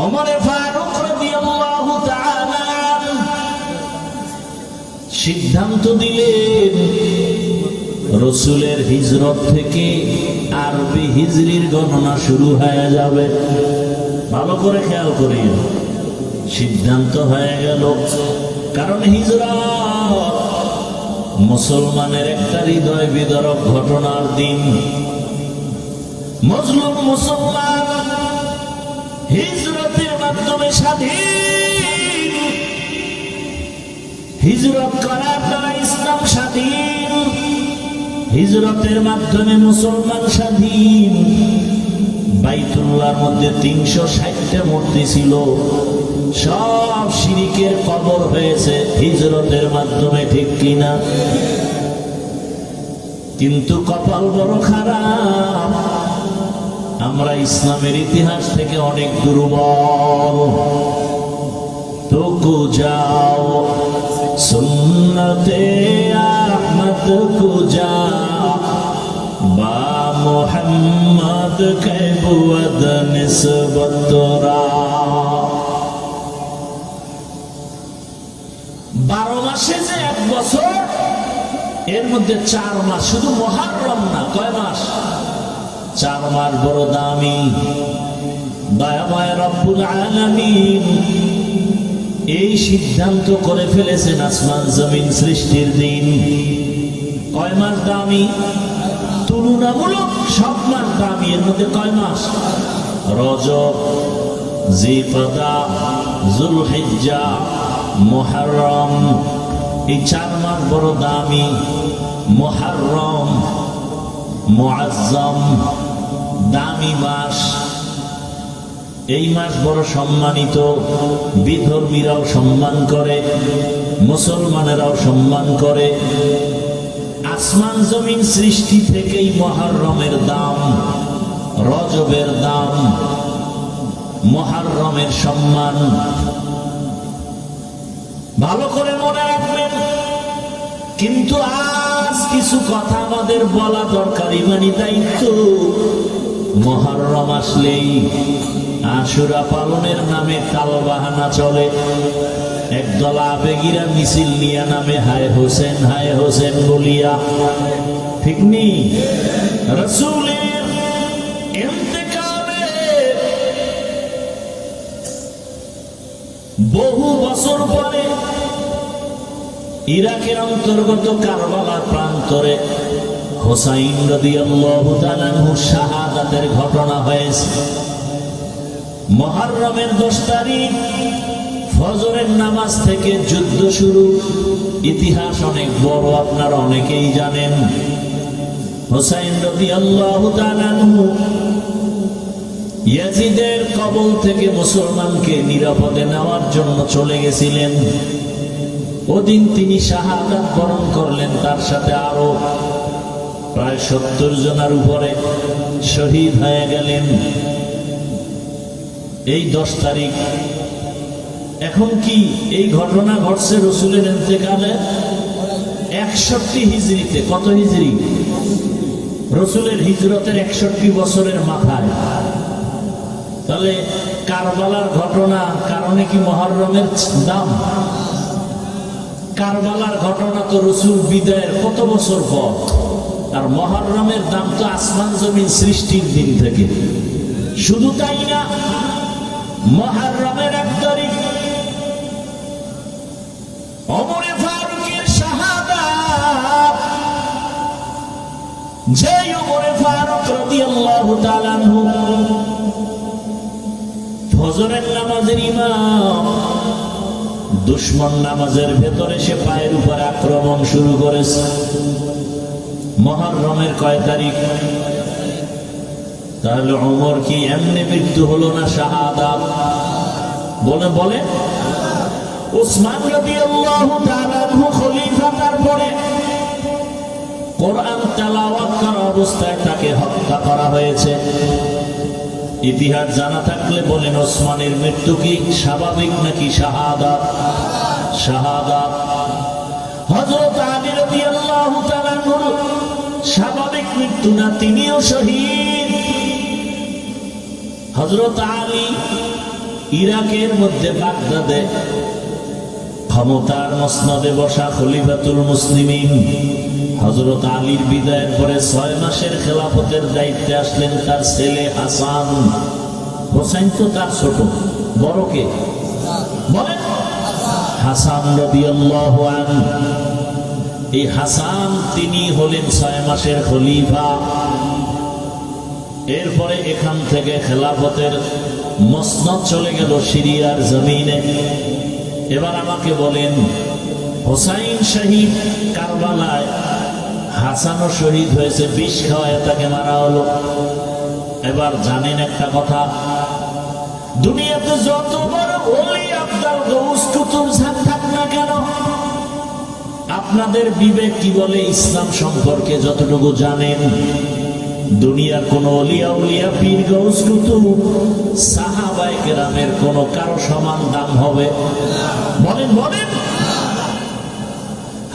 ওমর ফারুক রাদিয়াল্লাহু তাআলা সিদ্ধান্ত দিলেন রাসূলের হিজরত থেকে আরবি হিজরির গণনা শুরু হয়ে যাবে। ভালো করে খেয়াল করিও, সিদ্ধান্ত হয়ে গেল। কারণ হিজরত মুসলমানের একটা হৃদয় বিদারক ঘটনার দিন। মজলুম মুসলমান হিজরতের মাধ্যমে স্বাধীন, হিজরত করার দ্বারা ইসলাম স্বাধীন, হিজরতের মাধ্যমে মুসলমান স্বাধীন। বাইতুল্লাহর মধ্যে ৩৬০টা মূর্তি ছিল, সব শিরিকের কবর হয়েছে হিজরতের মাধ্যমে, ঠিক কিনা? কিন্তু কপাল বড় খারাপ, আমরা ইসলামের ইতিহাস থেকে অনেক দুর্বল। তো যাও সুন্নতে আহমদ কুজা বা মোহাম্মদ কে বুয়দ নিসবত রা। 12 মাসে যে 1 বছর, এর মধ্যে 4 মাস, শুধু মুহররম না, কয় মাস? 4 মাস বড় দামি। দয়াময় রব্বুল আলামিন এই সিদ্ধান্ত করে ফেলেছেন আসমান জমিন সৃষ্টির দিন। কয় মাস দামি? তুলনামূলক সব মাস দামি। এর মধ্যে কয় মাস? রজব, জিলকদা, যুলহিজ্জা, মুহররম, এই 4 মাস বড় দামি। মুহররম মুআজ্জম, দামি মাস। এই মাস বড় সম্মানিত, বিধর্মীরাও সম্মান করে, মুসলমানেরাও সম্মান করে। আসমান জমিন সৃষ্টি থেকেই মুহররমের দাম, রজবের দাম, মুহররমের সম্মান। ভালো করে মনে রাখবেন। কিন্তু আজ কিছু কথা আমাদের বলা দরকার, ইমানি দায়িত্ব। মুহররম আসলেই আশুরা পালনের নামে তালবাহানা চলে। একদল আবেগীরা মিছিল নিয়ে নামে হায় হোসেন বলিয়া, ঠিক নেই? রাসূলের ইন্তেকালে বহু বছর পরে ইরাকের অন্তর্গত কারবালার প্রান্তরে হুসাইন রাদিয়াল্লাহু তাআলা আনহু শাহাদাতের ঘটনা হয়েছে। মুহররমের 10 তারিখ ফজরের নামাজ থেকে যুদ্ধ শুরু। ইতিহাস অনেক বড়, আপনারা অনেকেই জানেন। হুসাইন রাদিয়াল্লাহু তাআলা আনহু ইয়াজিদের কবল থেকে মুসলমানকে নিরাপদে নেওয়ার জন্য চলে গেছিলেন। ওদিন তিনি শাহাদাত বরণ করলেন, তার সাথে আরো প্রায় 70 জনের উপরে শহীদ হয়ে গেলেন এই 10 তারিখ। এখন কি এই ঘটনা ঘটছে রাসূলের ইন্তেকালে 61 হিজরিতে। কত হিজরি? রাসূলের হিজরতের 61 বছরের মাথায়। তাহলে কারবালার ঘটনা কারণে কি মুহররমের দাম? কারবালার ঘটনা তো রাসূল বিদায়ের কত বছর পর, আর মুহররমের দাম তো আসমান জমিন সৃষ্টির দিন থেকে। শুধু তাই না, মুহররমের 1 তারিখ ওমর ফারুকের শাহাদাত। যে ওমর ফারুক রাদিয়াল্লাহু তাআলা আনহু ফজরের নামাজের ইমাম, দুশমন নামাজের ভেতরে সে পায়ের উপর আক্রমণ শুরু করেছে। মুহররমের কয় তারিখ? তাহলে ওমর কি এমনি মৃত্যু হলো না শাহাদাত? বলে উসমান রাদিয়াল্লাহু তাআলা আনহু খলিফা, তারপরে কোরআন তেলাওয়াত করা অবস্থায় তাকে হত্যা করা হয়েছে। ইতিহাস জানা থাকলে বলেন, ওসমানের মৃত্যু কি স্বাভাবিক নাকি শাহাদাত? শাহাদাত। হযরত আলী রাদিয়াল্লাহু তাআলা আনহুর স্বাভাবিক মৃত্যু না, তিনিও শহীদ। হযরত আলী ইরাকের মধ্যে বাগদাদে ক্ষমতার মসনদে বসা খলিফাতুল মুসলিমিন হযরত আলীর বিদায়ের পরে 6 মাসের খেলাফতের দায়িত্বে আসলেন তার ছেলে হাসান। হোসেন তো তার ছোট, বড় কে বলেন? হাসান রাদিয়াল্লাহু আনহু। এই হাসান তিনি হলেন 6 মাসের খলিফা। এরপরে এখান থেকে খেলাফতের মসনদ চলে গেল সিরিয়ার জমিনে। এবার আমাকে বলেন, হোসাইন শহীদ কারবালায়, হাসানও শহীদ হয়েছে, বিষ খাওয়ায় তাকে মারা হলো। এবার জানেন একটা কথা, দুনিয়াতে যত বড় ওলি আব্দাল গৌস কুতুব থাক না কেন, আপনাদের বিবেক কি বলে ইসলাম সম্পর্কে যতটুকু জানেন, দুনিয়ার কোন অলিয়া উলিয়া পীর গৌস কুতুব সাহাবায়ে কেরামের কোন কারো সমান দাম হবে? বলেন বলেন।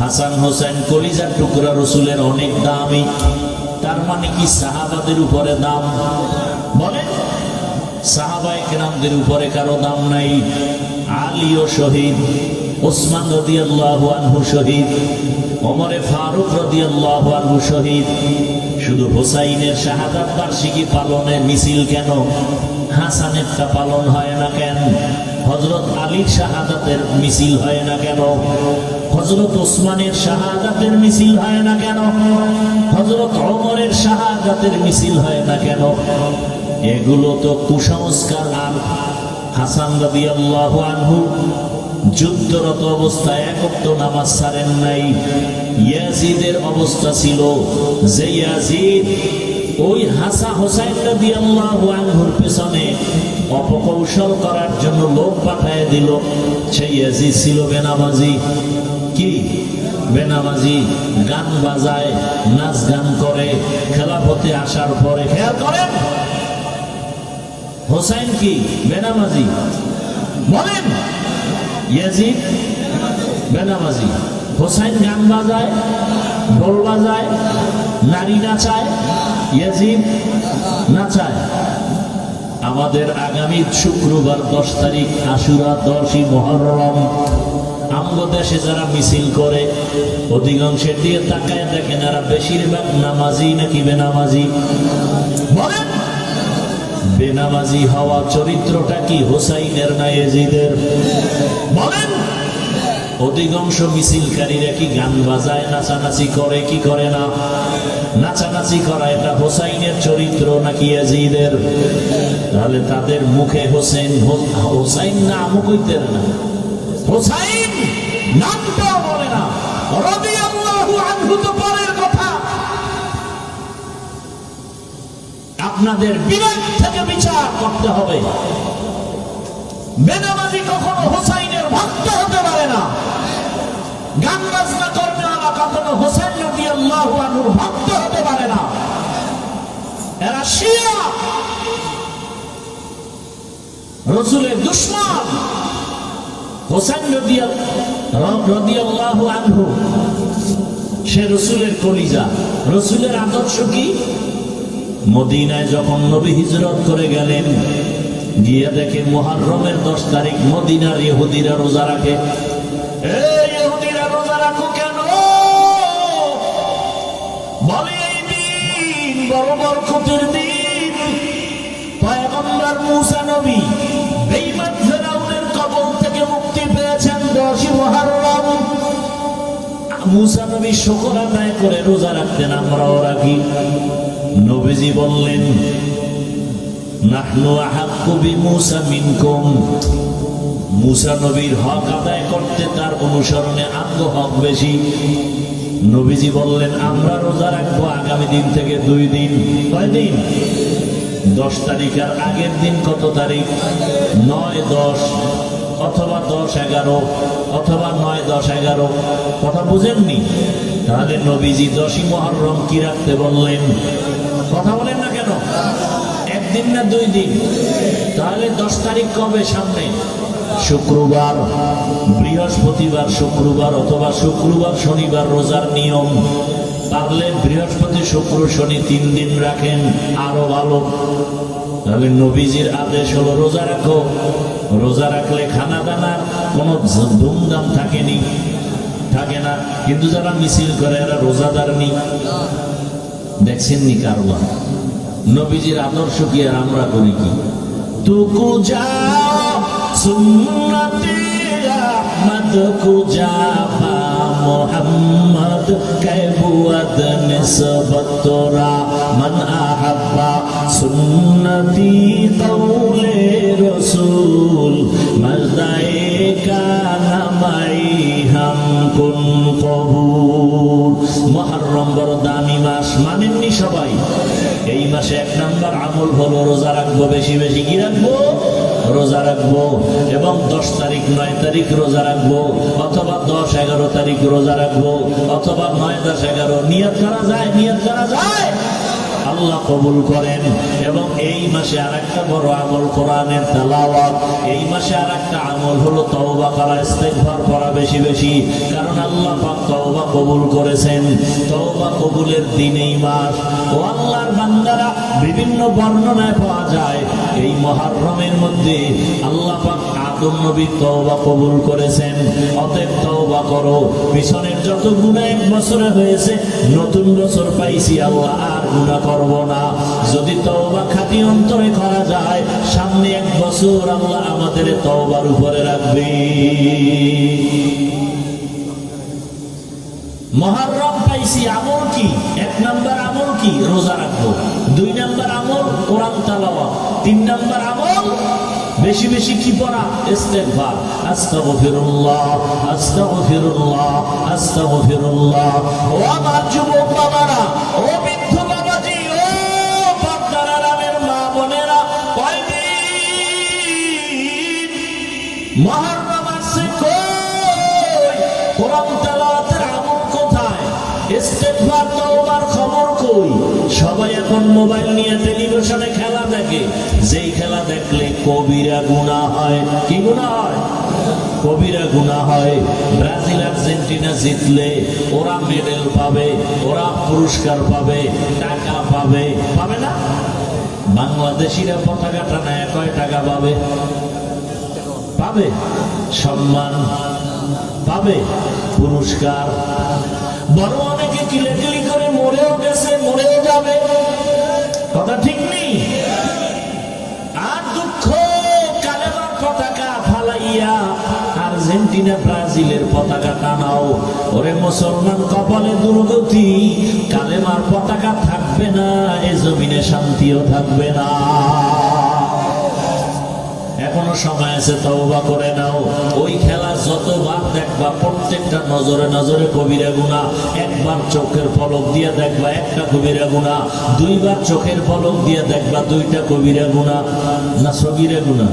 হাসান হোসেন কলিজার টুকরা, রসুলের অনেক দামি, তার মানে কি সাহাবাদের উপরে দাম? বলেন, সাহাবায়ে কেরামদের উপরে কারো দাম নাই। আলীও শহীদ, ওসমান রাদিয়াল্লাহু আনহু শহীদ, ওমরে ফারুক রাদিয়াল্লাহু আনহু শহীদ। শুধু হোসাইনের শাহাদাত বার্ষিকী পালনে মিছিল কেন, হাসানেরটা পালন হয় না কেন? হযরত আলীর শাহাদাতের মিছিল হয় না কেন? হযরত ওসমানের শাহাদাতের মিছিল হয় না কেন? হযরত ওমরের শাহাদাতের মিছিল হয় না কেন? এগুলো তো কুসংস্কার। আর হাসান রাদিয়াল্লাহু আনহু যুদ্ধরত অবস্থায় এক ওয়াক্ত নামাজ ছাড়েন নাই। ইয়াজিদের অবস্থা ছিল যে ইয়াজিদ ওই হোসাইন রাদিয়াল্লাহু আনহুর পেছনে অপকৌশল করার জন্য লোক পাঠিয়ে দিল। সেই ইয়াজিদ ছিল বেনামাজি। কি বেনামাজি? গান বাজায়, নাচ গান করে। খেলাফতে আসার পরে খেয়াল করেন, হোসাইন কি বেনামাজি? বলেন। ইয়াজিদ বেনামাজি, হোসাইন গান বাজায়, ঢোল বাজায়, নারী নাচায়, ইয়াজিদ নাচায়। আমাদের আগামী শুক্রবার 10 তারিখ আশুরা, 10ই মুহররম, আমগো দেশে যারা মিছিল করে অধিকাংশের দিয়ে তাকায় দেখেন এরা বেশিরভাগ নামাজি নাকি বেনামাজি? বলেন। বেনামাজি হওয়া চরিত্রটা কি হোসাইনের না ইয়াজিদের? বলেন। অধিকাংশ মিছিলকারীরা কি গান বাজায়, নাচানাচি করে কি করে না? নাচানাচি করা এটা হোসাইনের চরিত্র নাকি ইয়াজিদের? তাহলে তাদের মুখে হোসাইন নামও কইতেন না, হোসাইন নামটাও বলে না। রাদিয়াল্লাহু আনহু তো পরের কথা। আপনাদের বিবেক থেকে বিচার করতে হবে। বেনামাজি কখনো হোসাইনের ভক্ত হতে পারে না। গান বাজনা কর্মীরা কখনো হোসেন রাদিয়াল্লাহু আনহুর ভক্ত হতে পারে না। এরা শিয়া, রাসূলের দুশমন। হোসেন রাদিয়াল্লাহু আনহু সে রাসূলের কলিজা। রাসূলের আদর্শ কি? মদিনায় যখন নবী হিজরত করে গেলেন, গিয়ে দেখে মুহররমের 10 তারিখ মদিনার ইহুদিরা রোজা রাখে। এই ইহুদিরা রোজা রাখো কেন? বলে এই দিন বড় বরকতের দিন। পয়গম্বর মুসা নবী বেঈমান ফেরাউনের কবল থেকে মুক্তি পেয়েছেন 10ই মুহররম। মুসা নবী শুকর আদায় করে রোজা রাখতেন, আমরাও রাখি। নবীজি বললেন, নাহনু আহাক্কু বিমূসা মিনকুম। মুসা নবীর হক আদায় করতে, তার অনুসরণে আঙ্গ হক বেশি। নবীজি বললেন, আমরা রোজা রাখবো আগামী দিন থেকে 2 দিন। কয় দিন? 10 তারিখ। আর আগের দিন কত তারিখ? 9, 10 অথবা 10, 11 অথবা 9, 10, 11। কথা বুঝেননি? তাহলে নবীজি 10ই মুহররম কি রাখতে বললেন? কথা বলেন না কেন? একদিন না 2 দিন? তাহলে 10 তারিখ কবে? সামনে শুক্রবার, বৃহস্পতিবার, শুক্রবার অথবা শুক্রবার শনিবার রোজার নিয়ম। পারলে বৃহস্পতি, শুক্র, শনি 3 দিন রাখেন, আরো ভালো। তাহলে নবীজির আদেশ হলো রোজা রাখো। রোজা রাখলে খানা দানার কোনো ধুমধাম থাকেনি, থাকে না। কিন্তু যারা মিছিল করে এরা রোজাদার নি, দেখছেন নি কারবার। নবীজির আদর্শ কি আর আমরা করি কি? তুকু যাও সুন্নতে আহমদ কুজা পা মোহাম্মদ কৈবুয়াদ নিসবত তোরা মান আহাব্বা সুন্নতি কওলে রসুল মজদায়ে কানা মাই হাম কুন কবুল। মুহররম বড় দামি মাস, মানেননি সবাই? এই মাসে 1 নাম্বার আমল হলো রোজা রাখবো, বেশি বেশি কি রাখবো? রোজা রাখবো। এবং 10 তারিখ 9 তারিখ রোজা রাখবো, অথবা 10 11 তারিখ রোজা রাখবো, অথবা 9 10 11 নিয়ত করা যায়, নিয়ত করা যায়, আল্লাহ কবুল করেন। এবং এই মাসে আরেকটা বড় আমল কোরআনের তেলাওয়াত। এই মাসে আরেকটা আমল হলো তওবা করা, ইস্তিগফার করা বেশি বেশি, কারণ আল্লাহ পাক তওবা কবুল করেছেন। তওবা কবুলের দিন এই মাস। ও আল্লাহর বান্দারা, বিভিন্ন বর্ণনায় পাওয়া যায় এই মুহররমের মধ্যে আল্লাহ পাক আদম নবীর তওবা কবুল করেছেন। অতএব তওবা করো। পিছনের যত গুনাহ 1 বছরে হয়েছে, নতুন বছর পাইছি, আল্লাহ আর গুনাহ করব না। যদি তওবা খাঁটি অন্তরে করা যায়, সামনে 1 বছর আল্লাহ আমাদের তওবার উপরে রাখবে। মুহররম পাইছি, আমল কি? 1 নাম্বার আমল কি? রোজা রাখবো। 2 নাম্বার আমল কোরআন তেলাওয়াত। 3 নাম্বার আমল বেশি বেশি কি পড়া? ইস্তিগফার। আস্তাগফিরুল্লাহ, আস্তাগফিরুল্লাহ, আস্তাগফিরুল্লাহ। ও আমার যুবক বাবারা, ও বৃদ্ধ বাবাজি, ও পর্দার আড়ালের মা বোনেরা, কয়দিন মুহররম আসছে, কই কোরআন তেলাওয়াতের আমল কোথায়? ইস্তিগফার তওবার খবর কই? সবাই এখন মোবাইল নিয়ে টেলিভিশনে খেলা দেখে। যেই খেলা দেখলে কবিরা গুনাহ হয়। কি গুনাহ হয়? কবিরা গুনাহ হয়। ব্রাজিল আর্জেন্টিনা জিতলে ওরা মেডেল পাবে, ওরা পুরস্কার পাবে, টাকা পাবে, পাবে না? বাংলাদেশিরা পতাকা টানায় কয় টাকা পাবে? পাবে সম্মান, পাবে পুরস্কার। বড় অনেকে কিলেকিলি করে মরেও গেছে, মরেও যাবে, কথা ঠিক নেই? আর দুঃখ, কালেমার পতাকা ফালাইয়া আর্জেন্টিনা ব্রাজিলের পতাকা টানাও। ওরে মুসলমান, কপালে দুর্গতি, কালেমার পতাকা থাকবে না, এ জমিনে শান্তিও থাকবে না। এখনো সময় আছে, তওবা করে নাও। ওই খেলা যতবার দেখবা, প্রত্যেকটা নজরে নজরে কবিরা গুনাহ। 1 বার চোখের পলক দিয়ে দেখবা 1টা কবিরা গুনাহ, 2 বার চোখের পলক দিয়ে দেখবা 2টা কবিরা গুনাহ। না সগীরা গুনাহ?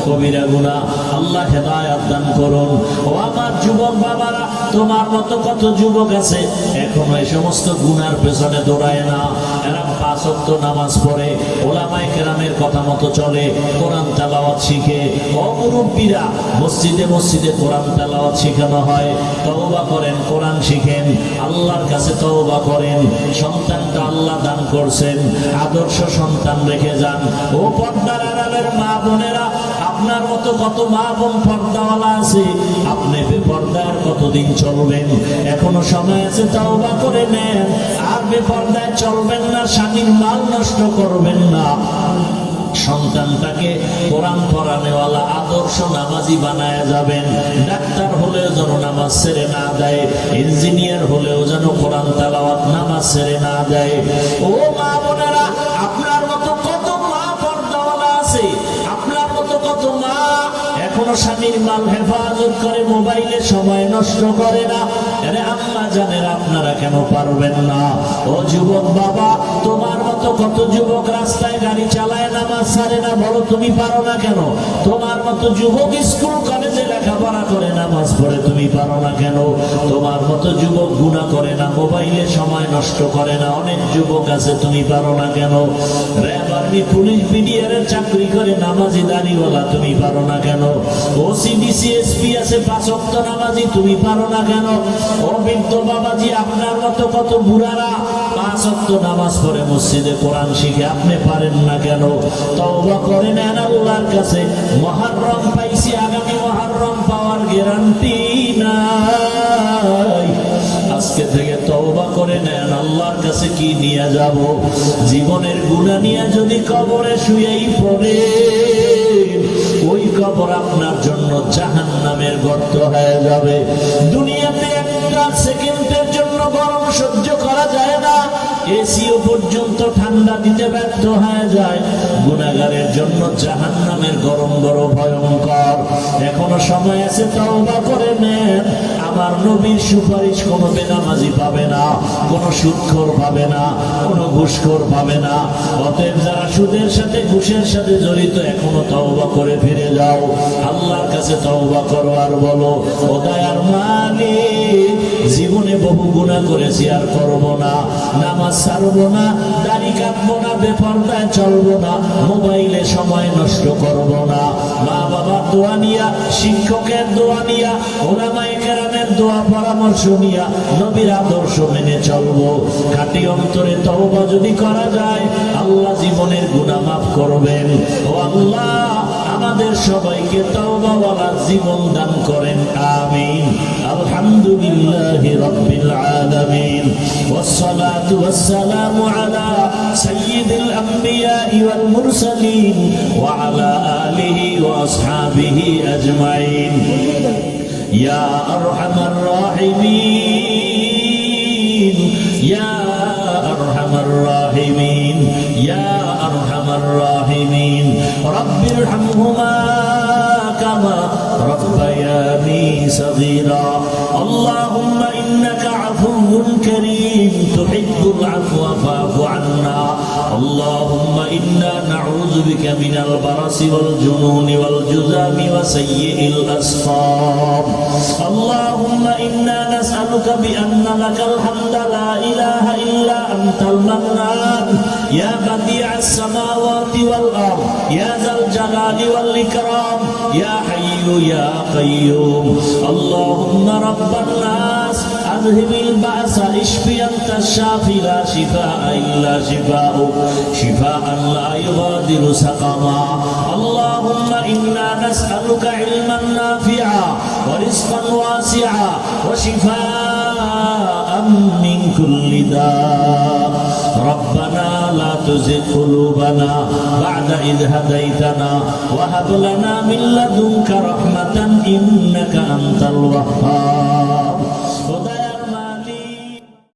কবিরা গুনাহ। আল্লাহ হেদায়েত দান করুন। ও আমার যুবক বাবারা, তোমার মতো কত যুবক আছে এখনো এই সমস্ত গুনার পেছনে দৌড়ায় না। এরা 5 ওয়াক্ত নামাজ পড়ে, ওলামায়ে কেরামের কথা মতো চলে, কোরআন তেলাওয়াত শিখে। ও মুরব্বীরা, মসজিদে মসজিদে কোরআন তেলাওয়াত শেখানো হয়। তওবা করেন, কোরআন শিখেন, আল্লাহর কাছে তওবা করেন। সন্তানটা আল্লাহ দান করছেন, আদর্শ সন্তান রেখে যান। ও পর্দার আড়ালের মা বোনেরা, আপনার মতো কত মা বোন পর্দাওয়ালা আছে, আপনি বেপর্দার কতদিন চলবেন? এখনো সময় আছে, তওবা করে নেন। আর বেপর্দায় চলবেন না, স্বামীর মাল নষ্ট করবেন না। সন্তানটাকে কোরআন পড়ানেওয়ালা আদর্শ নামাজি বানায় যাবেন। ডাক্তার হলেও যেন নামাজ ছেড়ে না দেয়, ইঞ্জিনিয়ার হলেও যেন কোরআন তেলাওয়াত নামাজ ছেড়ে না দেয়। ও মা বোনেরা, আপনার মতো কত মা পর্দাওয়ালা আছে, আপনার মতো কত মা এখনো স্বামীর মাল হেফাজত করে, মোবাইলে সময় নষ্ট করে না। আরে আম্মা জানেন, আপনারা কেন পারবেন না? ও যুবক বাবা, তোমার মতো কত যুবক রাস্তায় গাড়ি চালায়, নামাজ ছাড়ে না, বলো তুমি পারো না কেন? তোমার মতো যুবক স্কুল কলেজে লেখাপড়া করে, নামাজ পড়ে, তুমি পারো না কেন? তোমার মতো যুবক গুনাহ করে না, মোবাইলে সময় নষ্ট করে না, অনেক যুবক আছে, তুমি পারো না কেন? র্যাব, আর্মি, পুলিশ, বিডিআরের চাকরি করে, নামাজি দাড়িওয়ালা, তুমি পারো না কেন? ওসিডিসি, এসপি আছে, 5 ওয়াক্ত নামাজি, তুমি পারো না কেন? ও বৃদ্ধ বাবাজি, আপনার মতো কত বুড়ারা 5 5 ওয়াক্ত নামাজ পড়ে মসজিদে কোরআন শিখে আপনি পারেন না কেন? তওবা করে নেন আল্লাহর কাছে। মুহররম পাইছি, আগামী মুহররম পাওয়ার গ্যারান্টি নাই। আজকে থেকে তওবা করে নেন, আল্লাহর কাছে কি নিয়ে যাব? জীবনের গুনাহ নিয়ে যদি কবরে শুয়েই পড়ে, ওই কবর আপনার জন্য জাহান্নামের গর্ত হয়ে যাবে। দুনিয়াতে একটা সেকেন্ডের জন্য গরম সহ্য করা যায় না, এসিও পর্যন্ত ঠান্ডা দিতে ব্যর্থ হয়ে যায়। গুনাহগারের জন্য জাহান্নামের গরম বড় ভয়ঙ্কর। এখনো সময় আছে, তওবা করে নেন। আমার নবীর সুপারিশ কোনো বেনামাজি পাবে না, কোনো সুদখোর পাবে না, কোনো ঘুষখোর পাবে না। অতএব যারা সুদের সাথে ঘুষের সাথে জড়িত, এখনো তওবা করে ফিরে যাও, আল্লাহর কাছে তওবা করো আর বলো, ও দয়ার মালিক, জীবনে বহু গুনাহ করেছি, আর করব না। নামাজ ছাড়বো না, দাড়ি কাটবো না, বেপরদায় চলবো না, মোবাইলে সময় নষ্ট করব না। মা বাবার দোয়া নিয়া, শিক্ষকের দোয়া নিয়া, ওলামায়ে কেরামের দোয়া পরামর্শ নিয়া নবীর আদর্শ মেনে চলবো। খাঁটি অন্তরে তওবা যদি করা যায়, আল্লাহ জীবনের গুনাহ মাফ করবেন। ও আল্লাহ, আমাদের সবাইকে তওবাওয়ালা জীবন দান করেন, আমিন। আলহামদুলিল্লাহি রাব্বিল আলামিন, ওয়াসসালাতু ওয়াসসালামু আলা সাইয়্যিদিল আমবিয়াই ওয়াল মুরসালিন ওয়া আলা আলিহি ওয়া আসহাবিহি আজমাইন। ইয়া আরহামার রাহিমিন, ইয়া আরহামার রাহিমিন, ইয়া আরহামার রাহিমিন। রব্বিরহামহুমা কামা রব্বায়ানি সগীরা। আল্লাহুম্মা ইন্নাকা আফুউন কারীম তুহিব্বুল আফওয়া ফা'ফু আন্না। আল্লাহুম্মা ইন্না নাউযু বিকা মিনাল বারাসি ওয়াল জুনুনি ওয়াল জুযামি ওয়া সাইয়্যিল আসকাম। আল্লাহুম্মা ইন্না নাসআলুকা বিআন্না লাকাল হামদা লা ইলাহা ইল্লা আনতাল মান্নান ইয়া বাদিআস সামাওয়াতি ওয়াল আরদ ইয়া যাল জালালি ওয়াল ইকরাম ইয়া হাইয়্যু ইয়া কাইয়্যুম। আল্লাহুম্মা রাব্বান নাস আযহিবিল বা'সা ইশফি আনতা শাফি লা শিফাআ ইল্লা শিফাউক শিফাআন লা ইউগাদিরু সাকামা। আল্লাহুম্মা ইন্না নাসআলুকা ইলমান নাফিআ ওয়া রিজকান ওয়াসিআ ওয়া শিফাআন মিন কুল্লি দা। ربنا لا تزغ قلوبنا بعد إذ هديتنا وهب لنا من لدنك رحمة إنك أنت الوهاب.